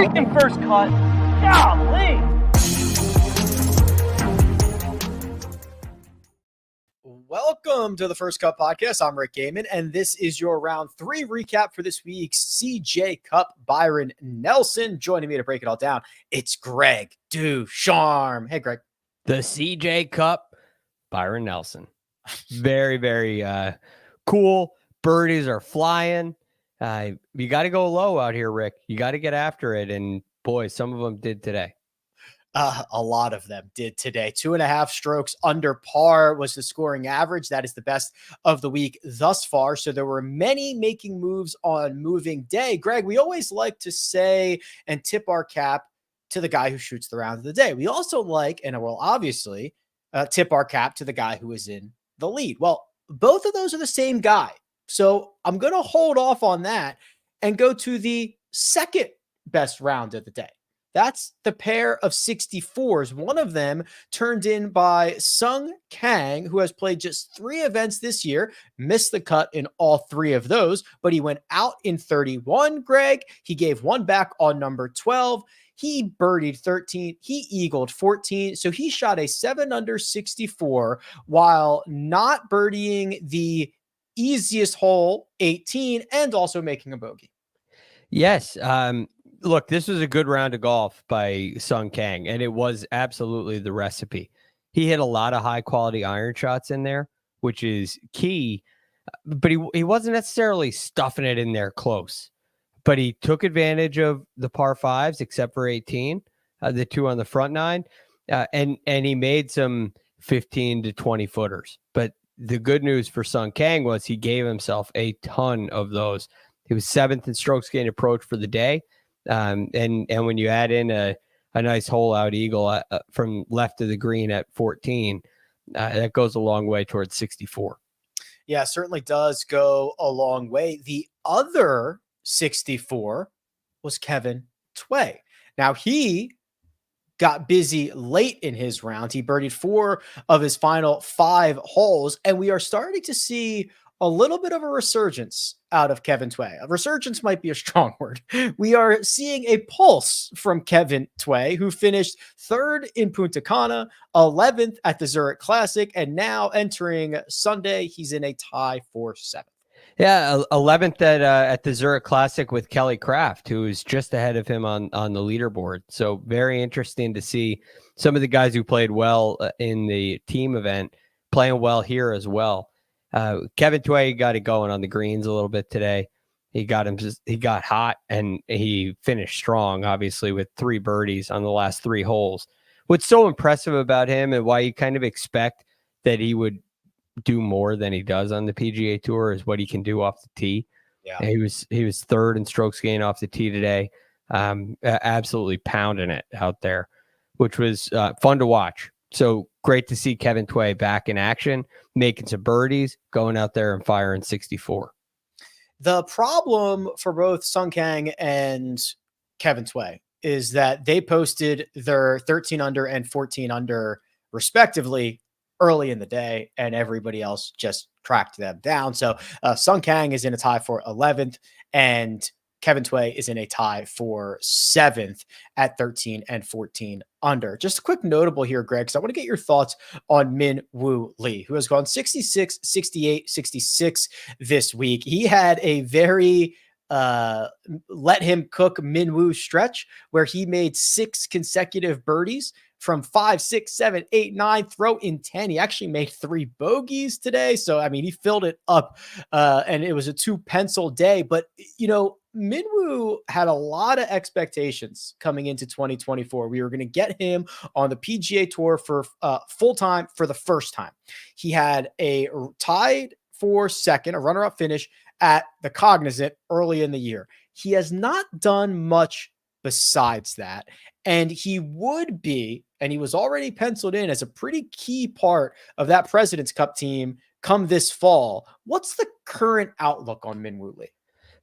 freaking first cut. Golly. Welcome to the First Cup Podcast. I'm Rick Gehman, and this is your round 3 recap for this week's CJ CUP Byron Nelson. Joining me to break it all down, it's Greg DuCharme. Hey, Greg. The CJ CUP Byron Nelson. Very, very cool. Birdies are flying. You got to go low out here, Rick. You got to get after it. And boy, some of them did today. A lot of them did today. 2.5 strokes under par was the scoring average. That is the best of the week thus far. So there were many making moves on moving day. Greg, we always like to say and tip our cap to the guy who shoots the round of the day. We also like, and will obviously tip our cap to the guy who is in the lead. Well, both of those are the same guy. So I'm going to hold off on that and go to the second best round of the day. That's the pair of 64s. One of them turned in by Sung Kang, who has played just 3 events this year, missed the cut in all 3 of those, but he went out in 31, Greg. He gave one back on number 12. He birdied 13. He eagled 14. So he shot a 7 under 64 while not birdieing the easiest hole, 18, and also making a bogey. Yes. Look, this was a good round of golf by Sung Kang, and it was absolutely the recipe. He hit a lot of high-quality iron shots in there, which is key, but he wasn't necessarily stuffing it in there close. But he took advantage of the par 5s, except for 18, the 2 on the front 9, and he made some 15 to 20 footers. But the good news for Sung Kang was he gave himself a ton of those. He was 7th in strokes gained approach for the day. And when you add in a nice hole out eagle from left of the green at 14, that goes a long way towards 64. Yeah, certainly does go a long way. The other 64 was Kevin Tway. Now he got busy late in his round. He birdied 4 of his final 5 holes, and we are starting to see a little bit of a resurgence out of Kevin Tway. A resurgence might be a strong word. We are seeing a pulse from Kevin Tway, who finished 3rd in Punta Cana, 11th at the Zurich Classic, and now entering Sunday, he's in a tie for 7th. Yeah, 11th at the Zurich Classic with Kelly Kraft, who is just ahead of him on the leaderboard. So very interesting to see some of the guys who played well in the team event playing well here as well. Kevin Tway got it going on the greens a little bit today. He got hot and he finished strong, obviously, with 3 birdies on the last 3 holes. What's so impressive about him and why you kind of expect that he would do more than he does on the PGA Tour is what he can do off the tee. Yeah, he was 3rd in strokes gained off the tee today. Absolutely pounding it out there, which was fun to watch. So great to see Kevin Tway back in action, making some birdies, going out there and firing 64. The problem for both Sung Kang and Kevin Tway is that they posted their 13 under and 14 under respectively early in the day, and everybody else just tracked them down. So Sung Kang is in a tie for 11th, and Kevin Tway is in a tie for 7th at 13 and 14 under. Just a quick notable here, Greg, because I want to get your thoughts on Woo Lee, who has gone 66, 68, 66 this week. He had a very let him cook Woo stretch where he made 6 consecutive birdies from 5, 6, 7, 8, 9, throw in 10. He actually made 3 bogeys today. So, I mean, he filled it up and it was a 2 pencil day. But, you know, Woo had a lot of expectations coming into 2024. We were going to get him on the PGA Tour for full time for the first time. He had a tied for 2nd, a runner-up finish at the Cognizant early in the year. He has not done much besides that. And he would be, and he was already penciled in as a pretty key part of that President's Cup team come this fall. What's the current outlook on Woo Lee?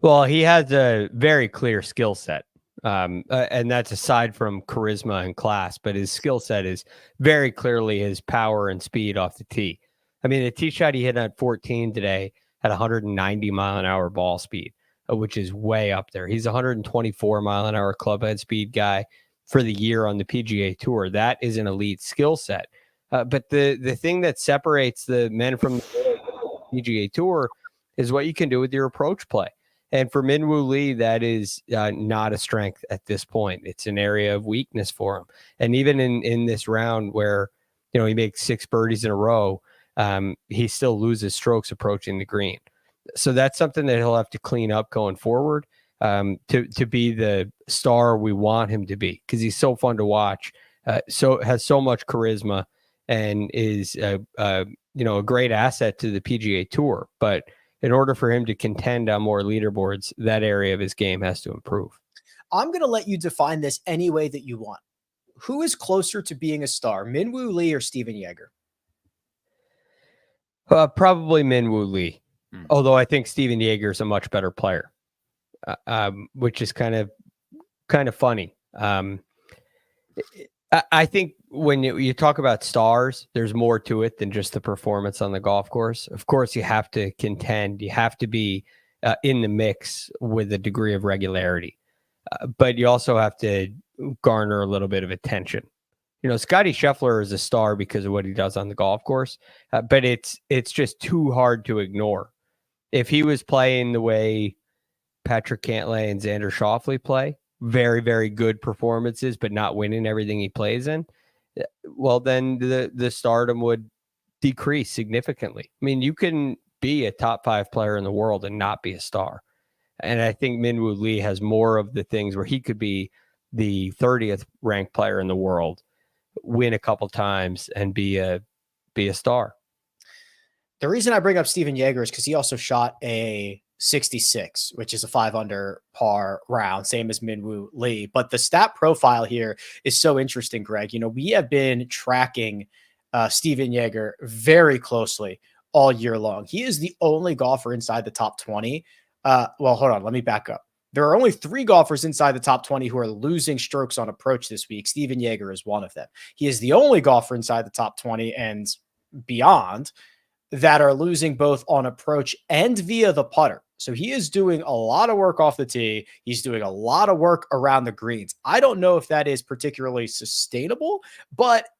Well, he has a very clear skill set. And that's aside from charisma and class, but his skill set is very clearly his power and speed off the tee. I mean, the tee shot he hit at 14 today had 190 mile an hour ball speed. which is way up there. He's 124 mile an hour clubhead speed guy for the year on the PGA Tour. That is an elite skill set. But the thing that separates the men from the PGA Tour is what you can do with your approach play. And for Woo Lee, that is not a strength at this point. It's an area of weakness for him. And even in this round where, he makes 6 birdies in a row, he still loses strokes approaching the green. So that's something that he'll have to clean up going forward to be the star we want him to be, because he's so fun to watch, has so much charisma, and is a great asset to the PGA Tour. But in order for him to contend on more leaderboards, that area of his game has to improve. I'm going to let you define this any way that you want. Who is closer to being a star, Woo Lee or Stephan Jaeger? Probably Woo Lee. Although I think Stephan Jaeger is a much better player, which is kind of funny. I think when you talk about stars, there's more to it than just the performance on the golf course. Of course, you have to contend. You have to be in the mix with a degree of regularity. But you also have to garner a little bit of attention. Scotty Scheffler is a star because of what he does on the golf course, but it's just too hard to ignore. If he was playing the way Patrick Cantlay and Xander Schauffele play, very, very good performances, but not winning everything he plays in, well, then the stardom would decrease significantly. I mean, you can be a top 5 player in the world and not be a star. And I think Woo Lee has more of the things where he could be the 30th ranked player in the world, win a couple times, and be a star. The reason I bring up Stephan Jaeger is because he also shot a 66, which is a 5 under par round, same as Woo Lee. But the stat profile here is so interesting, Greg. We have been tracking Stephan Jaeger very closely all year long. He is the only golfer inside the top 20. Well, hold on. Let me back up. There are only 3 golfers inside the top 20 who are losing strokes on approach this week. Stephan Jaeger is one of them. He is the only golfer inside the top 20 and beyond that are losing both on approach and via the putter. So he is doing a lot of work off the tee. He's doing a lot of work around the greens. I don't know if that is particularly sustainable, but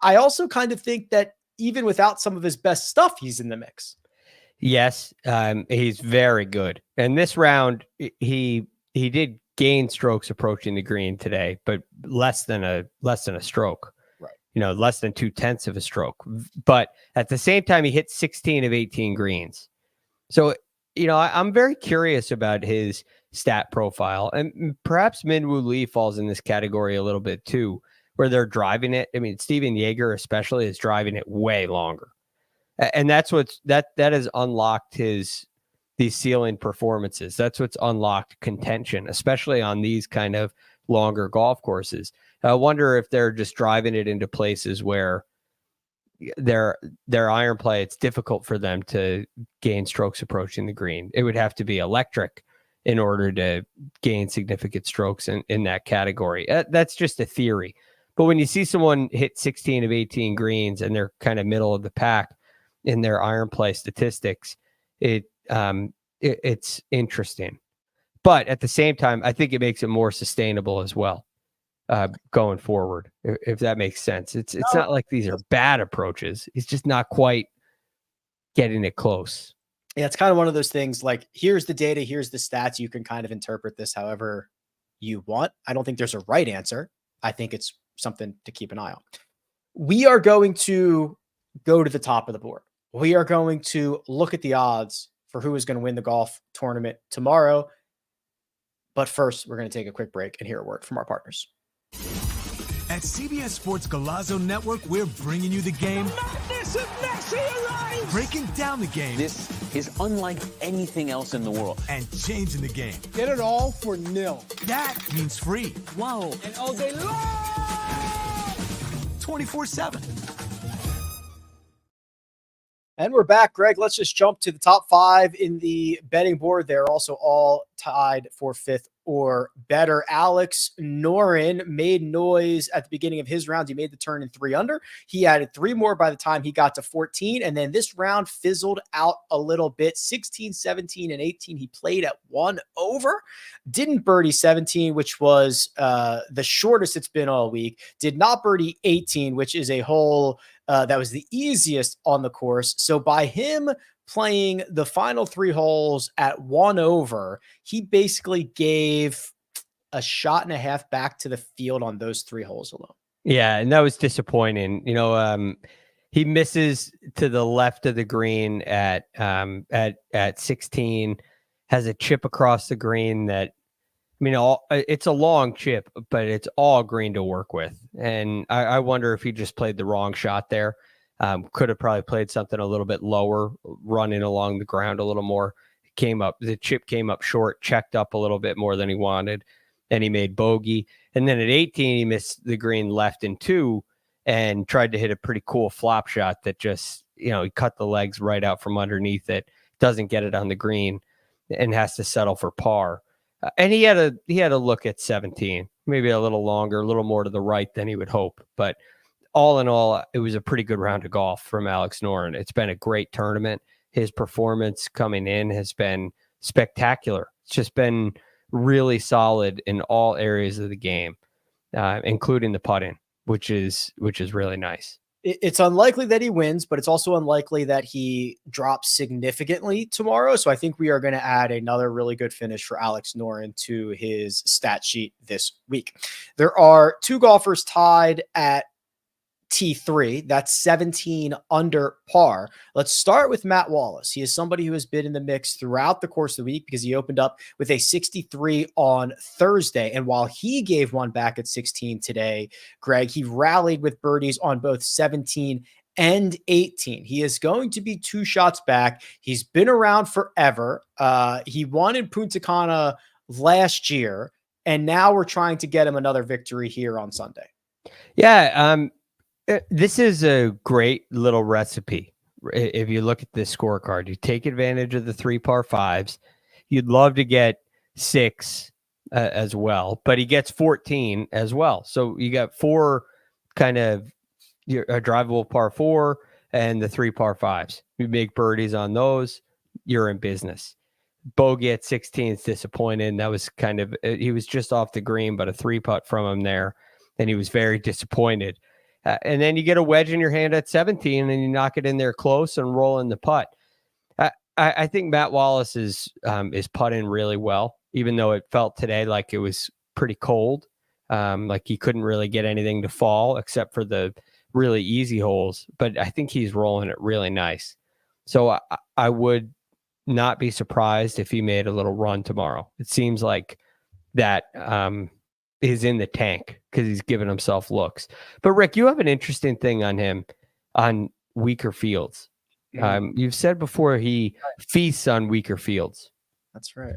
I also kind of think that even without some of his best stuff, he's in the mix. Yes, he's very good. And this round, he did gain strokes approaching the green today, but less than a stroke. Right. Less than 0.2 of a stroke. But at the same time, he hit 16 of 18 greens. So, I'm very curious about his stat profile, and perhaps Woo Lee falls in this category a little bit too, where they're driving it. I mean, Stephan Jaeger especially is driving it way longer. And that's that has unlocked these ceiling performances. That's what's unlocked contention, especially on these kind of longer golf courses. I wonder if they're just driving it into places where their iron play, it's difficult for them to gain strokes approaching the green. It would have to be electric in order to gain significant strokes in that category. That's just a theory. But when you see someone hit 16 of 18 greens and they're kind of middle of the pack in their iron play statistics, it's interesting. But at the same time, I think it makes it more sustainable as well going forward, if that makes sense. It's not like these are bad approaches. It's just not quite getting it close. Yeah, it's kind of one of those things like, here's the data, here's the stats. You can kind of interpret this however you want. I don't think there's a right answer. I think it's something to keep an eye on. We are going to go to the top of the board. We are going to look at the odds for who is going to win the golf tournament tomorrow. But first, we're going to take a quick break and hear a word from our partners. At CBS Sports Golazo Network, we're bringing you the game. Madness of Messi arrives! Breaking down the game. This is unlike anything else in the world. And changing the game. Get it all for nil. That means free. Wow. And all day long! 24/7. And we're back, Greg. Let's just jump to the top 5 in the betting board. They're also all tied for 5th or better. Alex Noren made noise at the beginning of his round. He made the turn in 3 under. He added 3 more by the time he got to 14. And then this round fizzled out a little bit. 16, 17, and 18. He played at 1 over. Didn't birdie 17, which was the shortest it's been all week. Did not birdie 18, which is a hole that was the easiest on the course. So by him playing the final 3 holes at 1 over, he basically gave a shot and a half back to the field on those 3 holes alone. Yeah, and that was disappointing. He misses to the left of the green at 16, has a chip across the green that, it's a long chip, but it's all green to work with. And I wonder if he just played the wrong shot there. Could have probably played something a little bit lower, running along the ground a little more. The chip came up short, checked up a little bit more than he wanted, and he made bogey. And then at 18, he missed the green left in 2 and tried to hit a pretty cool flop shot that just, he cut the legs right out from underneath it, doesn't get it on the green, and has to settle for par. And he had a look at 17, maybe a little longer, a little more to the right than he would hope, but all in all, it was a pretty good round of golf from Alex Noren. It's been a great tournament. His performance coming in has been spectacular. It's just been really solid in all areas of the game, including the putting, which is really nice. It's unlikely that he wins, but it's also unlikely that he drops significantly tomorrow. So I think we are going to add another really good finish for Alex Noren to his stat sheet this week. There are 2 golfers tied at T3. That's 17 under par. Let's start with Matt Wallace. He is somebody who has been in the mix throughout the course of the week because he opened up with a 63 on Thursday. And while he gave one back at 16 today, Greg, he rallied with birdies on both 17 and 18. He is going to be 2 shots back. He's been around forever. He won in Punta Cana last year, and now we're trying to get him another victory here on Sunday. Yeah, this is a great little recipe. If you look at this scorecard, you take advantage of the 3 par 5s. You'd love to get 6 as well, but he gets 14 as well. So you got 4 kind of a drivable par 4 and the 3 par 5s. You make birdies on those, you're in business. Bogey at 16 is disappointing. That was he was just off the green, but a 3 putt from him there, and he was very disappointed. And then you get a wedge in your hand at 17 and you knock it in there close and roll in the putt. I think Matt Wallace is putting really well, even though it felt today like it was pretty cold. Like he couldn't really get anything to fall except for the really easy holes. But I think he's rolling it really nice. So I would not be surprised if he made a little run tomorrow. It seems like that is in the tank because he's giving himself looks. But Rick, you have an interesting thing on him on weaker fields. You've said before he feasts on weaker fields. That's right.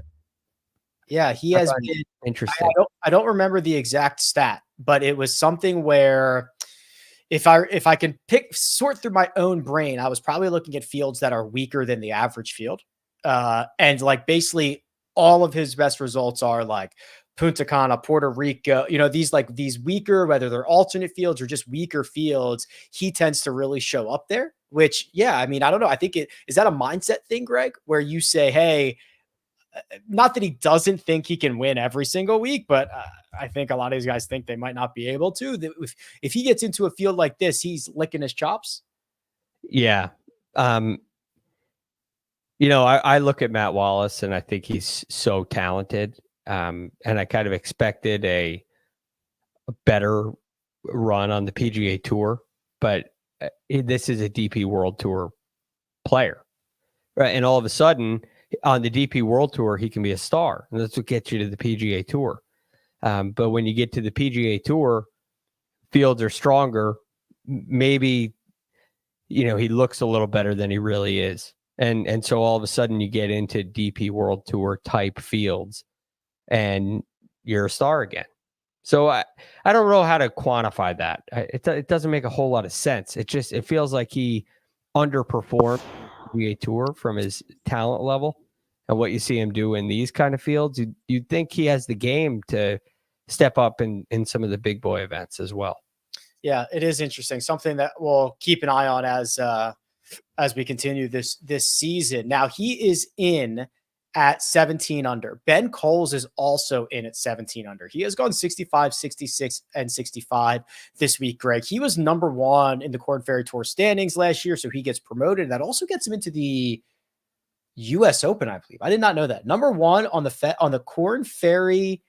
Yeah, he has been interesting. I don't remember the exact stat, but it was something where if I can sort through my own brain, I was probably looking at fields that are weaker than the average field. And like basically all of his best results are like Punta Cana, Puerto Rico, these weaker, whether they're alternate fields or just weaker fields, he tends to really show up there, which, yeah, I don't know. I think is that a mindset thing, Greg, where you say, hey, not that he doesn't think he can win every single week, but I think a lot of these guys think they might not be able to. If he gets into a field like this, he's licking his chops. Yeah. I look at Matt Wallace and I think he's so talented. And I kind of expected a better run on the PGA Tour, but this is a DP World Tour player, right? And all of a sudden, on the DP World Tour, he can be a star, and that's what gets you to the PGA Tour. But when you get to the PGA Tour, fields are stronger. Maybe, he looks a little better than he really is, and so all of a sudden you get into DP World Tour type fields. And you're a star again. So I don't know how to quantify that. It doesn't make a whole lot of sense. It feels like he underperformed the PGA Tour from his talent level. and what you see him do in these kind of fields, you'd think he has the game to step up in some of the big boy events as well. Yeah, it is interesting. Something that we'll keep an eye on as we continue this season. Now he is in at 17 under. Ben Kohles is also in at 17 under. He has gone 65, 66, and 65 this week, Greg. He was number 1 in the Korn Ferry Tour standings last year, so he gets promoted. That also gets him into the U.S. Open, I believe. I did not know that. Number 1 on the Korn Ferry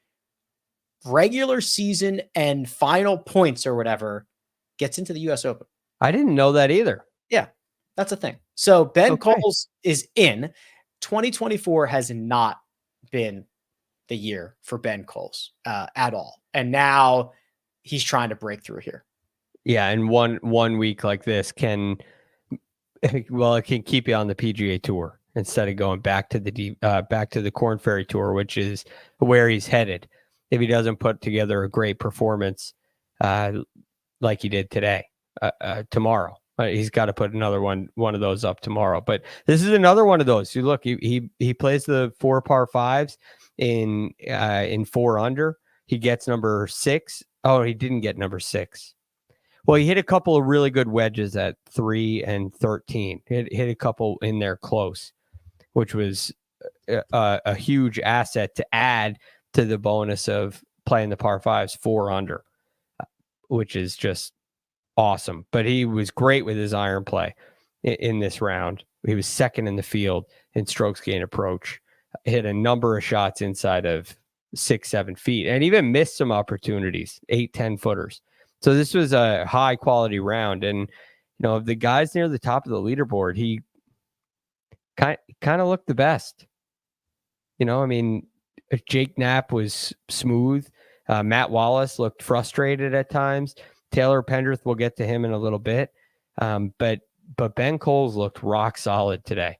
regular season and final points or whatever gets into the U.S. Open. I didn't know that either. Yeah, that's a thing. So Ben Kohles is in. 2024 has not been the year for Ben Kohles at all. And now he's trying to break through here. Yeah. And one week like this it can keep you on the PGA Tour instead of going back to the Korn Ferry Tour, which is where he's headed. If he doesn't put together a great performance like he did today, tomorrow. He's got to put another one of those up tomorrow. But this is another one of those. You look, he plays the 4 par 5s in 4 under. He gets number 6. Oh, he didn't get number 6. Well, he hit a couple of really good wedges at 3 and 13. Hit a couple in there close, which was a huge asset to add to the bonus of playing the par 5s 4 under, which is just awesome. But he was great with his iron play in this round. He was second in the field in strokes gain approach, hit a number of shots inside of 6-7 feet, and even missed some opportunities, 8-10 footers. So this was a high quality round. And of the guys near the top of the leaderboard, he kind of looked the best. Jake Knapp was smooth. Matt Wallace looked frustrated at times. Taylor Pendrith, we'll get to him in a little bit. But Ben Kohles looked rock solid today.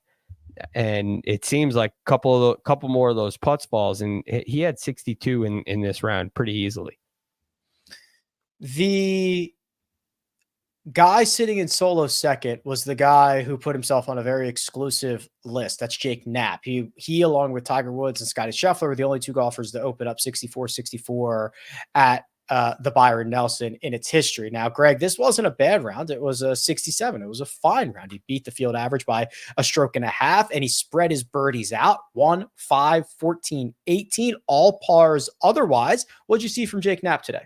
And it seems like a couple more of those putts falls, and he had 62 in this round pretty easily. The guy sitting in solo second was the guy who put himself on a very exclusive list. That's Jake Knapp. He along with Tiger Woods and Scotty Scheffler were the only 2 golfers to open up 64-64 at the Byron Nelson in its history. Now, Greg, this wasn't a bad round. It was a 67. It was a fine round. He beat the field average by a stroke and a half, and he spread his birdies out 1, 5, 14, 18, all pars otherwise. What'd you see from Jake Knapp today?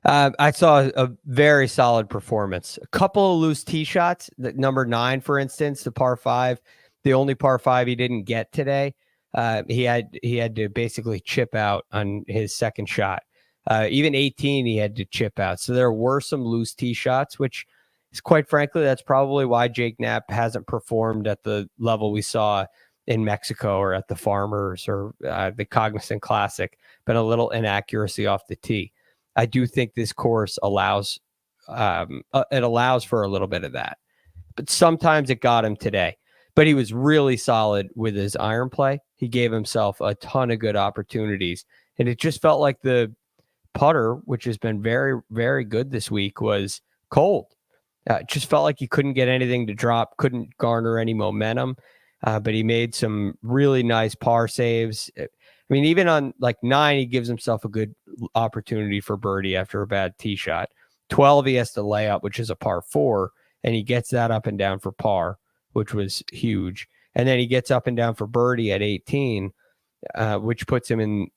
I saw a very solid performance. A couple of loose tee shots. Number 9, for instance, the par 5, the only par 5 he didn't get today. He had to basically chip out on his second shot. Even 18, he had to chip out. So there were some loose tee shots, which is quite frankly, that's probably why Jake Knapp hasn't performed at the level we saw in Mexico or at the Farmers or the Cognizant Classic, but a little inaccuracy off the tee. I do think this course allows for a little bit of that, but sometimes it got him today. But he was really solid with his iron play. He gave himself a ton of good opportunities, and it just felt like the putter, which has been very, very good this week, was cold. It just felt like he couldn't get anything to drop, couldn't garner any momentum, but he made some really nice par saves. I mean, even on like 9, he gives himself a good opportunity for birdie after a bad tee shot. 12, he has to lay up, which is a par 4, and he gets that up and down for par, which was huge. And then he gets up and down for birdie at 18, which puts him in,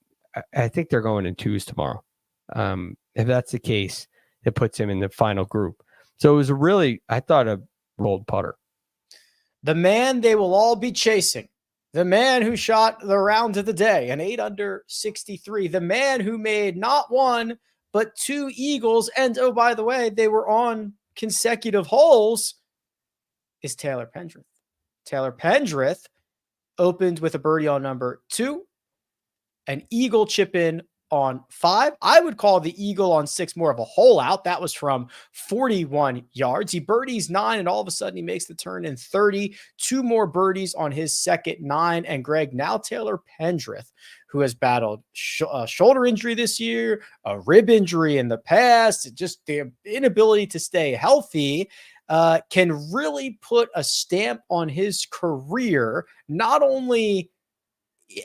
I think they're going in 2s tomorrow. If that's the case, it puts him in the final group. So it was I thought, a rolled putter. The man they will all be chasing. The man who shot the round of the day, an 8 under 63. The man who made not 1, but 2 eagles. And oh, by the way, they were on consecutive holes, is Taylor Pendrith. Taylor Pendrith opened with a birdie on number 2, an eagle chip in on 5. I would call the eagle on 6 more of a hole out. That was from 41 yards. He birdies 9, and all of a sudden he makes the turn in 30. 2 more birdies on his second 9. And Greg, now Taylor Pendrith, who has battled a shoulder injury this year, a rib injury in the past, just the inability to stay healthy, can really put a stamp on his career, not only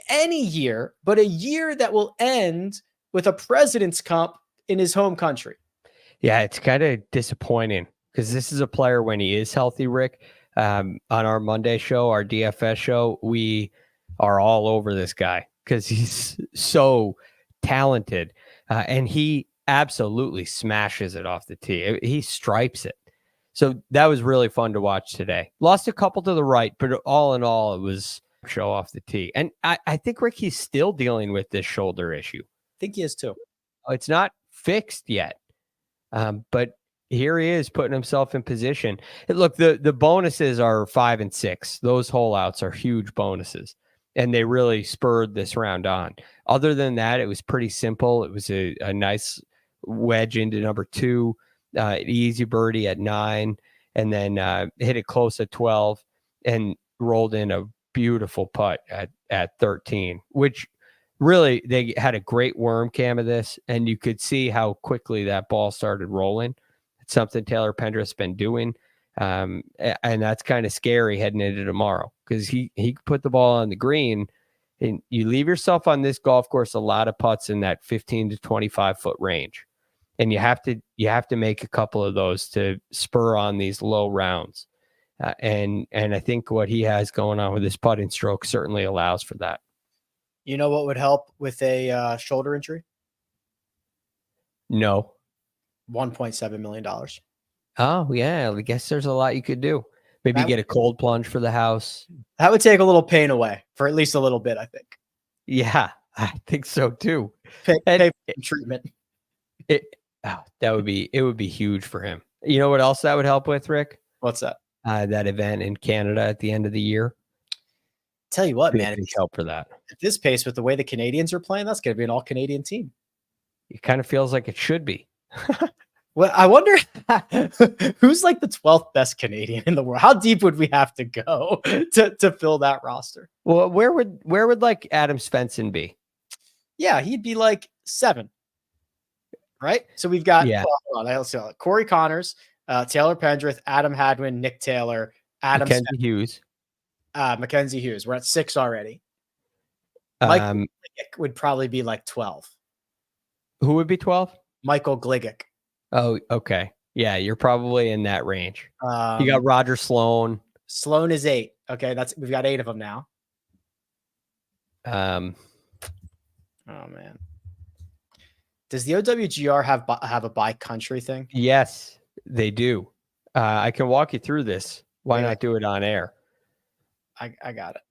any year, but a year that will end with a President's Cup in his home country. Yeah, it's kind of disappointing because this is a player when he is healthy, Rick. On our Monday show, our DFS show, we are all over this guy because he's so talented and he absolutely smashes it off the tee. He stripes it. So that was really fun to watch today. Lost a couple to the right, but all in all, it was show off the tee. And I think Rick, he's still dealing with this shoulder issue. I think he is too. It's not fixed yet, but here he is putting himself in position. And look, the bonuses are 5 and 6. Those hole outs are huge bonuses, and they really spurred this round on. Other than that, it was pretty simple. It was a nice wedge into number 2, easy birdie at 9, and then hit it close at 12, and rolled in a beautiful putt at 13, which really they had a great worm cam of this, and you could see how quickly that ball started rolling. It's something Taylor Pendrith's been doing, and that's kind of scary heading into tomorrow because he put the ball on the green, and you leave yourself on this golf course a lot of putts in that 15 to 25 foot range, and you have to make a couple of those to spur on these low rounds. And I think what he has going on with his putting stroke certainly allows for that. You know what would help with a shoulder injury? No. $1.7 million. Oh, yeah. I guess there's a lot you could do. Maybe get a cold plunge for the house. That would take a little pain away for at least a little bit, I think. Yeah, I think so too. Pay for treatment. It would be huge for him. You know what else that would help with, Rick? What's that? That event in Canada at the end of the year. Tell you what, man, help for that. At this pace, with the way the Canadians are playing, that's going to be an all-Canadian team. It kind of feels like it should be. Well, I wonder who's like the 12th best Canadian in the world. How deep would we have to go to fill that roster? Well, where would like Adam Svensson be? Yeah, he'd be like 7, right? So we've got Corey Connors, Taylor Pendrith, Adam Hadwin, Nick Taylor, Mackenzie Hughes. Mackenzie Hughes. We're at 6 already. Mike would probably be like 12. Who would be 12? Michael Gligic. Oh, okay. Yeah, you're probably in that range. You got Roger Sloan. Sloan is 8. Okay, we've got 8 of them now. Oh man. Does the OWGR have a by country thing? Yes, they do. I can walk you through this. Why not do it on air? I got it.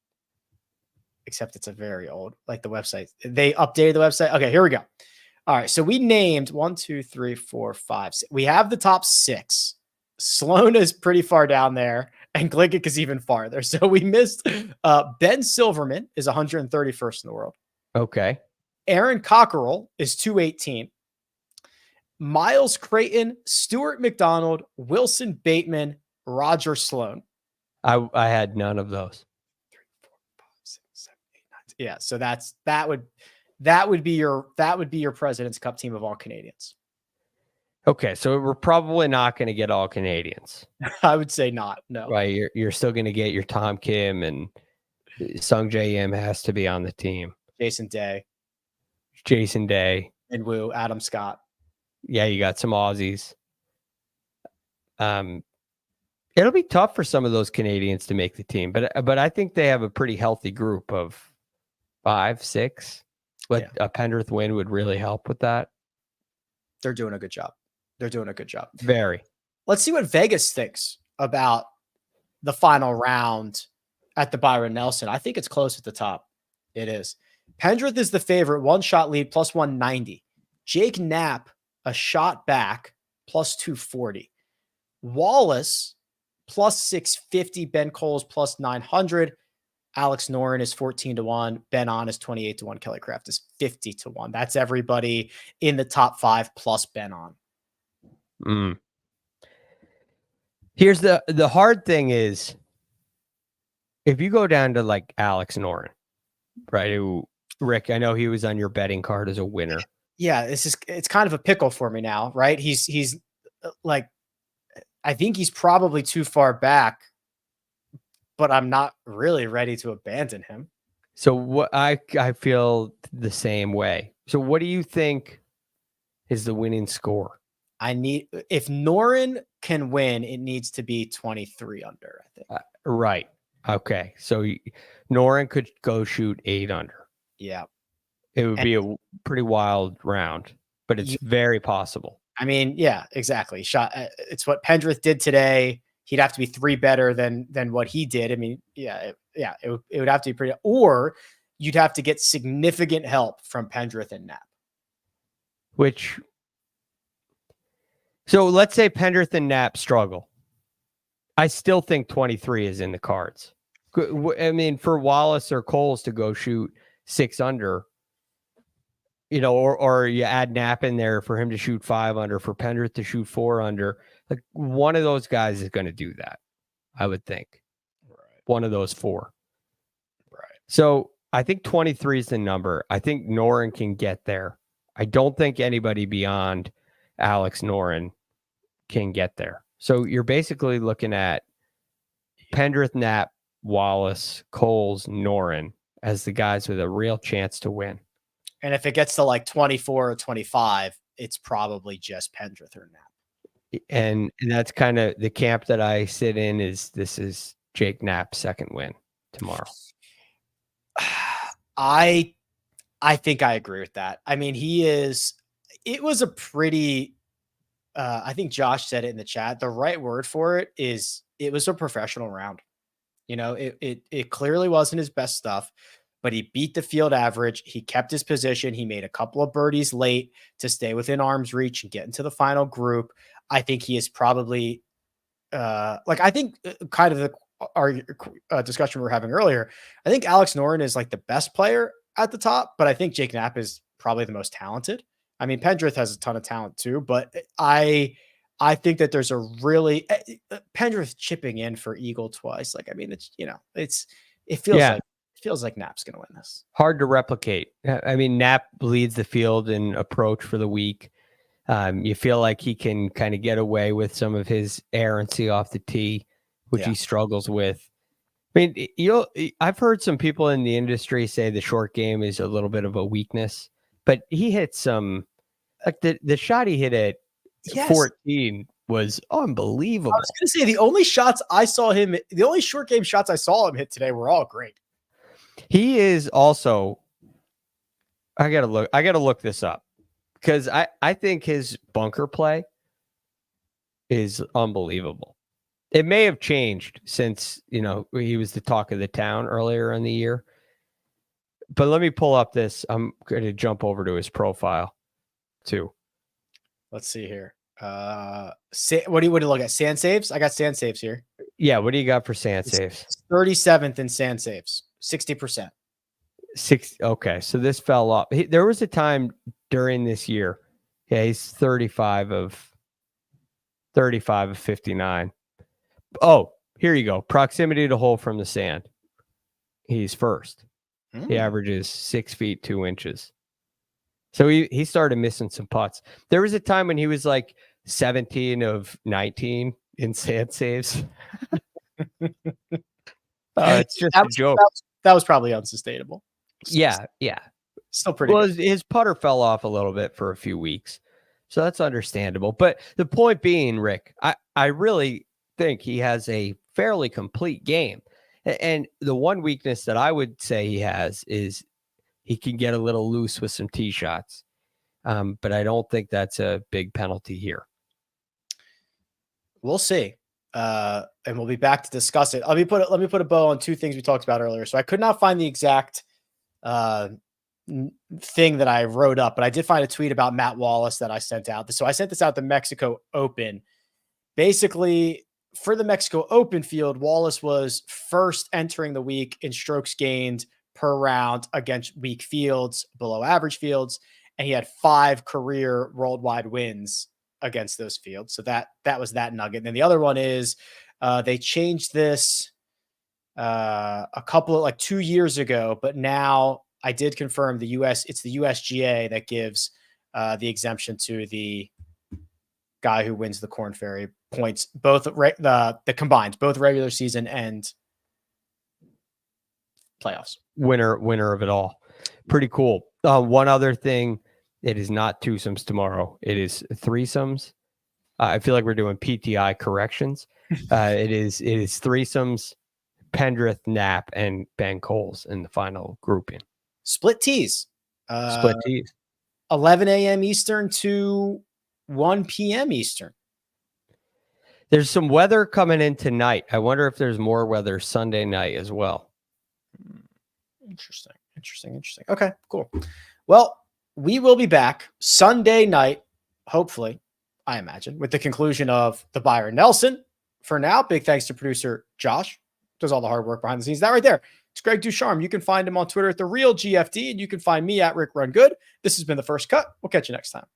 Except it's a very old, like the website. They updated the website. Okay, here we go. All right, so we named 1, 2, 3, 4, 5, 6. We have the top 6. Sloan is pretty far down there, and Gligic is even farther. So we missed Ben Silverman is 131st in the world. Okay. Aaron Cockerell is 218. Miles Creighton, Stuart McDonald, Wilson Bateman, Roger Sloan. I had none of those. 3, 4, 5, 6, 7, 8, 9. Yeah, so that would be your President's Cup team of all Canadians. Okay, so we're probably not going to get all Canadians. I would say not. No. Right, you're still going to get your Tom Kim, and Sung Jae Im has to be on the team. Jason Day, and Woo, Adam Scott. Yeah, you got some Aussies. It'll be tough for some of those Canadians to make the team, but I think they have a pretty healthy group of 5, 6. But a Pendrith win would really help with that. They're doing a good job. Very. Let's see what Vegas thinks about the final round at the Byron Nelson. I think it's close at the top. It is. Pendrith is the favorite, 1-shot lead, plus 190. Jake Knapp, a shot back, plus 240. Wallace, plus 650. Ben Kohles, plus 900. Alex Noren is 14-1. Ben On is 28-1. Kelly Craft is 50-1. That's everybody in the top 5 plus Ben On. Here's the hard thing is, if you go down to like Alex Noren, right? Who, Rick, I know he was on your betting card as a winner. Yeah, it's kind of a pickle for me now, right? He's like, I think he's probably too far back, but I'm not really ready to abandon him. So what I feel the same way. So what do you think is the winning score? If Noren can win, it needs to be 23 under, I think. Right. Okay. So Noren could go shoot 8 under. Yeah. It would be a pretty wild round, but it's very possible. I mean, yeah, exactly. It's what Pendrith did today. He'd have to be 3 better than what he did. I mean, it would have to be pretty, or you'd have to get significant help from Pendrith and Knapp. So let's say Pendrith and Knapp struggle. I still think 23 is in the cards. I mean, for Wallace or Kohles to go shoot 6 under, or you add Knapp in there for him to shoot 5 under, for Pendrith to shoot 4 under. Like one of those guys is going to do that, I would think. Right. One of those 4. Right. So I think 23 is the number. I think Noren can get there. I don't think anybody beyond Alex Noren can get there. So you're basically looking at Pendrith, Knapp, Wallace, Kohles, Noren as the guys with a real chance to win. And if it gets to like 24 or 25, it's probably just Pendrith or Knapp. And that's kind of the camp that I sit in. This is Jake Knapp's second win tomorrow. I think I agree with that. I mean, it was a pretty, I think Josh said it in the chat. The right word for it was a professional round. It clearly wasn't his best stuff, but he beat the field average. He kept his position. He made a couple of birdies late to stay within arm's reach and get into the final group. I think he is probably I think kind of our discussion we were having earlier. I think Alex Noren is like the best player at the top, but I think Jake Knapp is probably the most talented. I mean, Pendrith has a ton of talent too, but I think that there's a really Pendrith chipping in for Eagle twice. Like, I mean, it feels like Knapp's going to win this. Hard to replicate. I mean, Knapp leads the field in approach for the week. You feel like he can kind of get away with some of his errancy off the tee, which he struggles with. I mean, I've heard some people in the industry say the short game is a little bit of a weakness, but he hit some, like the shot he hit at 14 was unbelievable. I was going to say the only short game shots I saw him hit today were all great. He is also, I gotta look this up because I think his bunker play is unbelievable. It may have changed since, he was the talk of the town earlier in the year. But let me pull up this. I'm going to jump over to his profile too. Let's see here. What do you look at? Sand saves? I got sand saves here. Yeah. What do you got for sand saves? 37th in sand saves, 60%. Okay. So this fell off. There was a time during this year. Yeah. He's 35 of 59. Oh, here you go. Proximity to hole from the sand. He's first. He averages 6 feet 2 inches. So he started missing some putts. There was a time when he was like 17 of 19 in sand saves. It's just a joke. That was probably unsustainable. Yeah. Still pretty well. good. His putter fell off a little bit for a few weeks. So that's understandable. But the point being, Rick, I really think he has a fairly complete game. And the one weakness that I would say he has is he can get a little loose with some tee shots. But I don't think that's a big penalty here. We'll see. And we'll be back to discuss it. Let me put a bow on 2 things we talked about earlier. So I could not find the exact thing that I wrote up, but I did find a tweet about Matt Wallace that I sent out. So I sent this out the Mexico Open. Basically, for the Mexico Open field, Wallace was first entering the week in strokes gained per round against weak fields, below average fields, and he had 5 career worldwide wins against those fields. So that was that nugget. And then the other one is they changed this a couple of 2 years ago, but now I did confirm it's the USGA that gives the exemption to the guy who wins the Korn Ferry points, both the combined, both regular season and playoffs. Winner of it all. Pretty cool. One other thing, it is not twosomes tomorrow. It is threesomes. I feel like we're doing PTI corrections. It is threesomes, Pendrith, Knapp, and Ben Kohles in the final grouping. Split tees. Split tees. 11 a.m. Eastern to 1 p.m. Eastern. There's some weather coming in tonight. I wonder if there's more weather Sunday night as well. Interesting. Okay, cool. Well, we will be back Sunday night, hopefully, I imagine, with the conclusion of the Byron Nelson. For now, big thanks to producer Josh. Does all the hard work behind the scenes. That right there. It's Greg DuCharme. You can find him on Twitter at TheRealGFD, and you can find me at Rick Run Good. This has been The First Cut. We'll catch you next time.